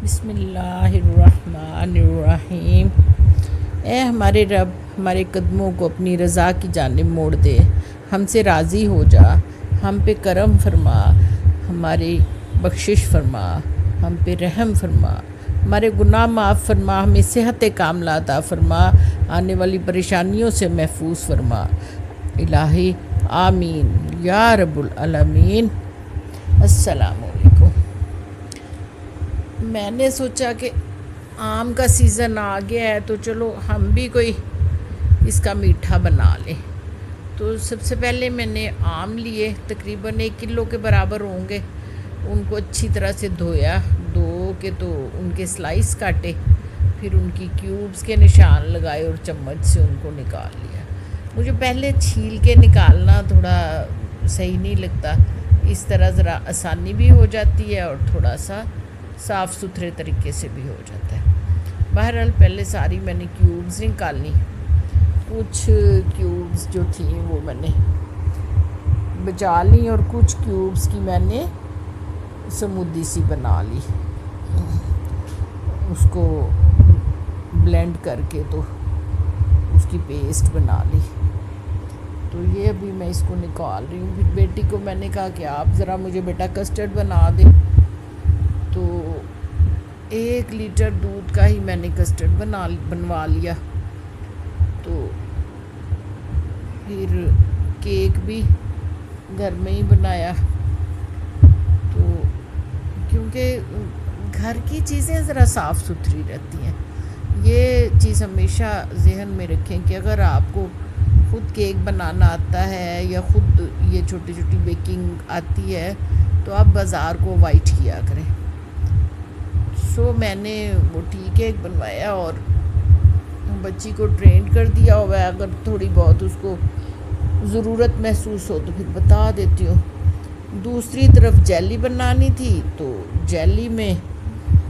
بسم اللہ الرحمن الرحیم۔ اے ہمارے رب، ہمارے قدموں کو اپنی رضا کی جانب موڑ دے، ہم سے راضی ہو جا، ہم پہ کرم فرما، ہماری بخشش فرما، ہم پہ رحم فرما، ہمارے گناہ معاف فرما، ہمیں صحت کاملہ عطا فرما، آنے والی پریشانیوں سے محفوظ فرما۔ الہی آمین یا رب العالمین۔ السلام علیکم۔ میں نے سوچا کہ آم کا سیزن آ گیا ہے تو چلو ہم بھی کوئی اس کا میٹھا بنا لیں۔ تو سب سے پہلے میں نے آم لیے، تقریباً 1 کلو کے برابر ہوں گے۔ ان کو اچھی طرح سے دھویا، دھو کے تو ان کے سلائس کاٹے، پھر ان کی کیوبز کے نشان لگائے اور چمچ سے ان کو نکال لیا۔ مجھے پہلے چھیل کے نکالنا تھوڑا صحیح نہیں لگتا، اس طرح ذرا آسانی بھی ہو جاتی ہے اور تھوڑا سا صاف ستھرے طریقے سے بھی ہو جاتا ہے۔ بہرحال پہلے ساری میں نے کیوبز نکالنی، کچھ کیوبز جو تھیں وہ میں نے بچا لی اور کچھ کیوبز کی میں نے سمودی سی بنا لی، اس کو بلینڈ کر کے تو اس کی پیسٹ بنا لی۔ تو یہ ابھی میں اس کو نکال رہی ہوں۔ پھر بیٹی کو میں نے کہا کہ آپ ذرا مجھے بیٹا کسٹرڈ بنا دیں، تو 1 لیٹر دودھ کا ہی میں نے کسٹرڈ بنوا لیا۔ تو پھر کیک بھی گھر میں ہی بنایا، تو کیونکہ گھر کی چیزیں ذرا صاف ستھری رہتی ہیں، یہ چیز ہمیشہ ذہن میں رکھیں کہ اگر آپ کو خود کیک بنانا آتا ہے یا خود یہ چھوٹی چھوٹی بیکنگ آتی ہے تو آپ بازار کو اوائڈ کیا کریں۔ سو میں نے وہ کیک بنوایا اور بچی کو ٹرینڈ کر دیا ہوا ہے، اگر تھوڑی بہت اس کو ضرورت محسوس ہو تو پھر بتا دیتی ہوں۔ دوسری طرف جیلی بنانی تھی، تو جیلی میں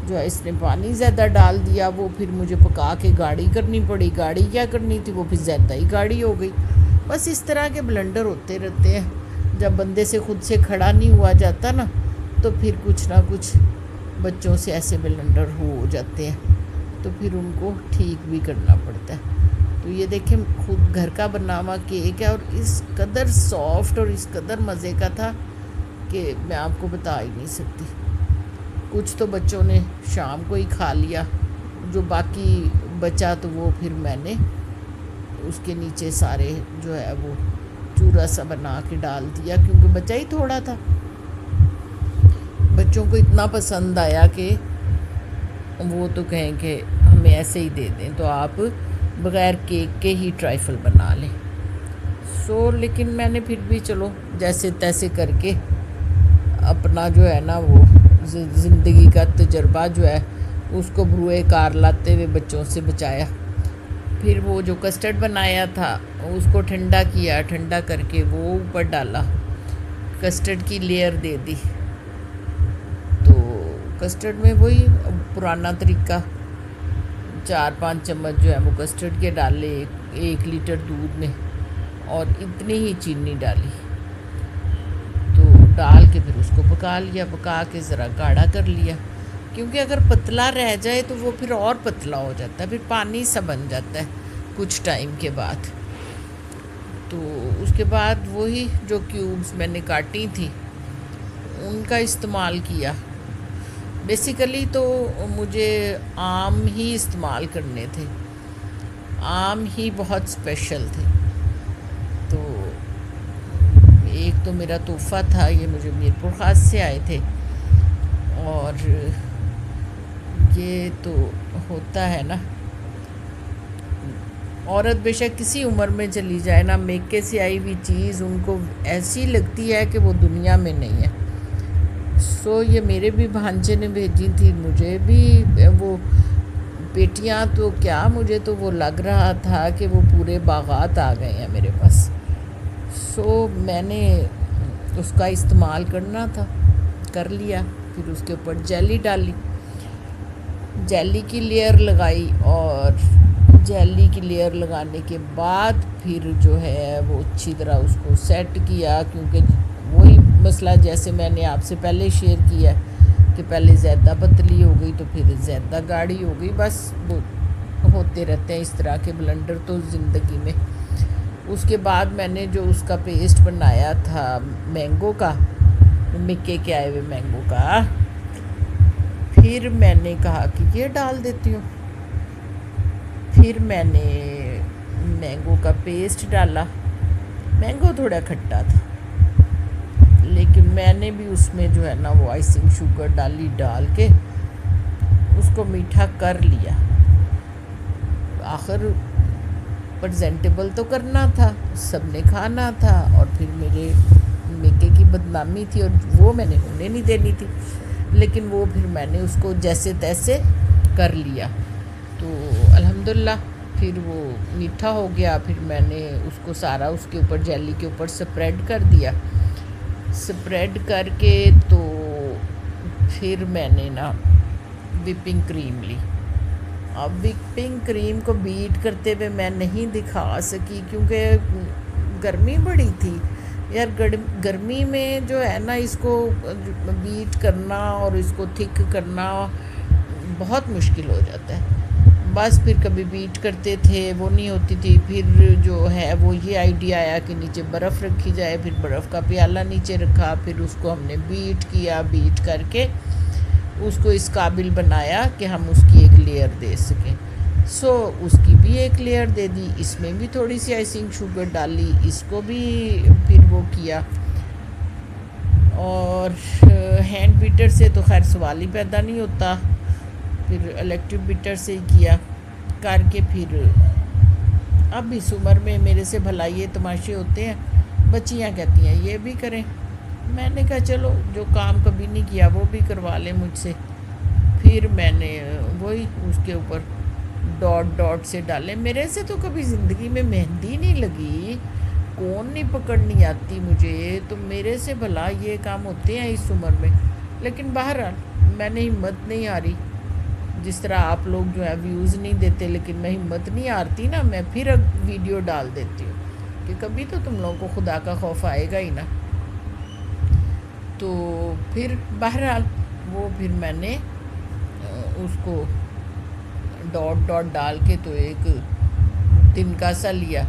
جو ہے اس نے پانی زیادہ ڈال دیا، وہ پھر مجھے پکا کے گاڑھی کرنی پڑی۔ گاڑھی کیا کرنی تھی، وہ پھر زیادہ ہی گاڑھی ہو گئی۔ بس اس طرح کے بلنڈر ہوتے رہتے ہیں، جب بندے سے خود سے کھڑا نہیں ہوا جاتا نا تو پھر کچھ نہ کچھ بچوں سے ایسے بلنڈر ہو جاتے ہیں، تو پھر ان کو ٹھیک بھی کرنا پڑتا ہے۔ تو یہ دیکھیں خود گھر کا بنا ہوا کیک ہے، اور اس قدر سافٹ اور اس قدر مزے کا تھا کہ میں آپ کو بتا ہی نہیں سکتی۔ کچھ تو بچوں نے شام کو ہی کھا لیا، جو باقی بچا تو وہ پھر میں نے اس کے نیچے سارے جو ہے وہ چورا سا بنا کے ڈال دیا، کیونکہ بچہ ہی تھوڑا تھا۔ بچوں کو اتنا پسند آیا کہ وہ تو کہیں کہ ہمیں ایسے ہی دے دیں، تو آپ بغیر کیک کے ہی ٹرائفل بنا لیں۔ لیکن میں نے پھر بھی چلو جیسے تیسے کر کے اپنا جو ہے نا وہ زندگی کا تجربہ جو ہے اس کو بروئے کار لاتے ہوئے بچوں سے بچایا۔ پھر وہ جو کسٹرڈ بنایا تھا اس کو ٹھنڈا کیا، ٹھنڈا کر کے وہ اوپر ڈالا، کسٹرڈ کی لیئر دے دی۔ تو کسٹرڈ میں وہی پرانا طریقہ، 4-5 چمچ جو ہے وہ کسٹرڈ کے ڈالے 1 لیٹر دودھ میں، اور اتنی ہی چینی ڈالی، تو ڈال کے پھر اس کو پکا لیا، پکا کے ذرا گاڑھا کر لیا، کیونکہ اگر پتلا رہ جائے تو وہ پھر اور پتلا ہو جاتا ہے، پھر پانی سا بن جاتا ہے کچھ ٹائم کے بعد۔ تو اس کے بعد وہی جو کیوبز میں نے کاٹی تھی ان کا استعمال کیا۔ بیسیکلی تو مجھے آم ہی استعمال کرنے تھے، آم ہی بہت اسپیشل تھے۔ تو ایک تو میرا تحفہ تھا، یہ مجھے میر پرخاص سے آئے تھے، اور یہ تو ہوتا ہے نا، عورت بے شک کسی عمر میں چلی جائے نا، میکے سے آئی ہوئی چیز ان کو ایسی لگتی ہے کہ وہ دنیا میں نہیں ہے۔ یہ میرے بھی بھانجے نے بھیجی تھی، مجھے بھی وہ پیٹیاں، تو کیا مجھے تو وہ لگ رہا تھا کہ وہ پورے باغات آ گئے ہیں میرے پاس۔ میں نے اس کا استعمال کرنا تھا، کر لیا۔ پھر اس کے اوپر جیلی ڈالی، جیلی کی لیئر لگائی، اور جیلی کی لیئر لگانے کے بعد پھر جو ہے وہ اچھی طرح اس کو سیٹ کیا، کیونکہ وہی مسئلہ جیسے میں نے آپ سے پہلے شیئر کیا کہ پہلے زیادہ پتلی ہو گئی تو پھر زیادہ گاڑھی ہو گئی. بس وہ ہوتے رہتے ہیں اس طرح کے بلنڈر تو زندگی میں. اس کے بعد میں نے جو اس کا پیسٹ بنایا تھا مینگو کا، مکے کے آئے ہوئے مینگو کا، پھر میں نے کہا کہ یہ ڈال دیتی ہوں. پھر میں نے مینگو کا پیسٹ ڈالا. مینگو تھوڑا کھٹا تھا لیکن میں نے بھی اس میں جو ہے نا وہ آئسنگ شوگر ڈال کے اس کو میٹھا کر لیا. آخر پریزنٹیبل تو کرنا تھا، سب نے کھانا تھا، اور پھر میرے میکے کی بدنامی تھی اور وہ میں نے ہونے نہیں دینی تھی. لیکن وہ پھر میں نے اس کو جیسے تیسے کر لیا تو الحمدللہ پھر وہ میٹھا ہو گیا. پھر میں نے اس کو سارا اس کے اوپر جیلی کے اوپر سپریڈ کر دیا. سپریڈ کر کے تو پھر میں نے نا وپنگ کریم لی. اب وپنگ کریم کو بیٹ کرتے ہوئے میں نہیں دکھا سکی کیونکہ گرمی بڑی تھی یار. گرمی میں جو ہے نا اس کو بیٹ کرنا اور اس کو تھک کرنا بہت مشکل ہو جاتا ہے. بس پھر کبھی بیٹ کرتے تھے وہ نہیں ہوتی تھی. پھر جو ہے وہ یہ آئیڈیا آیا کہ نیچے برف رکھی جائے. پھر برف کا پیالہ نیچے رکھا. پھر اس کو ہم نے بیٹ کیا. بیٹ کر کے اس کو اس قابل بنایا کہ ہم اس کی ایک لیئر دے سکیں. اس کی بھی ایک لیئر دے دی. اس میں بھی تھوڑی سی آئسنگ شوگر ڈالی. اس کو بھی پھر وہ کیا. اور ہینڈ بیٹر سے تو خیر سوال ہی پیدا نہیں ہوتا. پھر الیکٹرک بیٹر سے ہی کیا کر کے. پھر اب اس عمر میں میرے سے بھلا یہ تماشے ہوتے ہیں. بچیاں کہتی ہیں یہ بھی کریں. میں نے کہا چلو جو کام کبھی نہیں کیا وہ بھی کروا لیں مجھ سے. پھر میں نے وہی اس کے اوپر ڈاٹ سے ڈالے. میرے سے تو کبھی زندگی میں مہندی نہیں لگی. کون نہیں پکڑنی آتی مجھے. تو میرے سے بھلا یہ کام ہوتے ہیں اس عمر میں. لیکن بہرحال میں نے ہمت نہیں ہاری. جس طرح آپ لوگ جو ہے ویوز نہیں دیتے لیکن میں ہمت نہیں ہارتی نا. میں پھر ویڈیو ڈال دیتی ہوں کہ کبھی تو تم لوگوں کو خدا کا خوف آئے گا ہی نا. تو پھر بہرحال وہ پھر میں نے اس کو ڈاٹ ڈال کے تو ایک تنکا سا لیا.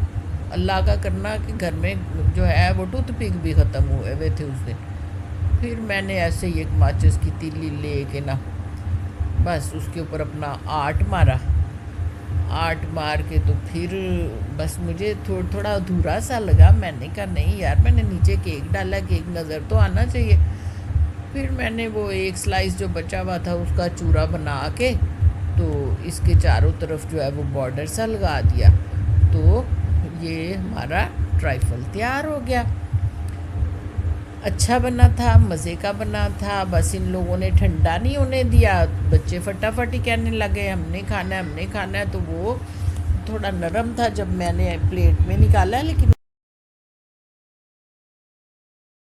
اللہ کا کرنا کہ گھر میں جو ہے وہ ٹوتھ پک بھی ختم ہوئے ہوئے تھے اس دن. پھر میں نے ایسے ہی ایک ماچس کی تیلی لے کے نا بس اس کے اوپر اپنا آرٹ مار کے تو پھر بس مجھے تھوڑا ادھورا سا لگا. میں نے کہا نہیں یار میں نے نیچے کیک ڈالا, کیک نظر تو آنا چاہیے. پھر میں نے وہ ایک سلائس جو بچا ہوا تھا اس کا چورا بنا کے تو اس کے چاروں طرف جو ہے وہ بارڈر سا لگا دیا. تو یہ ہمارا ٹرائفل تیار ہو گیا. اچھا بنا تھا, مزے کا بنا تھا. بس ان لوگوں نے ٹھنڈا نہیں ہونے دیا. بچے فٹافٹ ہی کہنے لگے ہم نے کھانا ہے. تو وہ تھوڑا نرم تھا جب میں نے پلیٹ میں نکالا لیکن